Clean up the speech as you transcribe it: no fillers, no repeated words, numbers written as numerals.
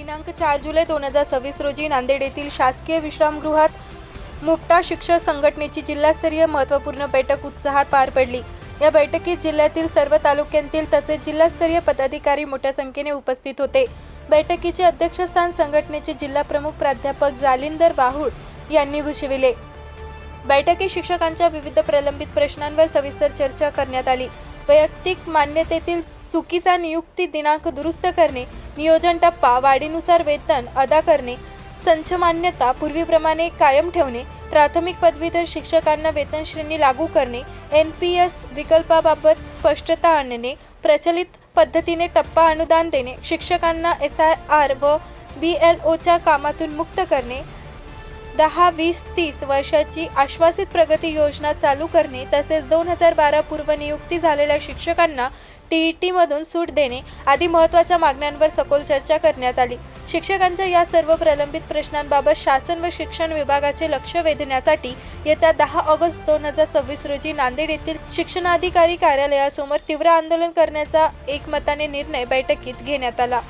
दिनांक 4 जुलै 2026 रोजी नांदेड येथील शासकीय विश्रामगृहात मुक्ता शिक्षक संघटनेची जिल्हास्तरीय महत्त्वपूर्ण बैठक उत्साहात पार पडली। या बैठकीत जिल्ह्यातील सर्व तालुक्यांतील तसेच जिल्हास्तरीय पदाधिकारी मोठ्या संख्येने उपस्थित होते। बैठकीचे अध्यक्षस्थान संघटनेचे जिल्हा प्रमुख प्राध्यापक जालिंदर बाहुळ यांनी भूषविले। बैठकीत शिक्षकांच्या विविध प्रलंबित प्रश्नांवर सविस्तर चर्चा करण्यात आली। वैयक्तिक मान्यतेतील चुकीचा नियुक्ती दिनांक दुरुस्त करणे, नियोजन टप्पा वाढीनुसार वेतन अदा करणे, संच मान्यता पूर्वीप्रमाणे कायम ठेवणे, प्राथमिक पदवीधर शिक्षकांना वेतन श्रेणी लागू करणे, NPS विकल्पाबाबत स्पष्टता आणणे, प्रचलित पद्धतीने टप्पा अनुदान देणे, शिक्षकांना SIR व BLOच्या कामातून मुक्त करणे, 10, 20, 30 वर्षाची आश्वासित प्रगती योजना चालू करणे तसेच 2012 पूर्व नियुक्ती झालेल्या शिक्षकांना TET मधून सूट देणे आदी महत्त्वाच्या मागण्यांवर सखोल चर्चा करण्यात आली। शिक्षकांच्या या सर्व प्रलंबित प्रश्नांबाबत शासन व शिक्षण विभागाचे लक्ष वेधण्यासाठी येत्या 10 ऑगस्ट 2026 रोजी नांदेड येथील शिक्षणाधिकारी कार्यालयासमोर तीव्र आंदोलन करण्याचा एकमताने निर्णय बैठकीत घेण्यात आला।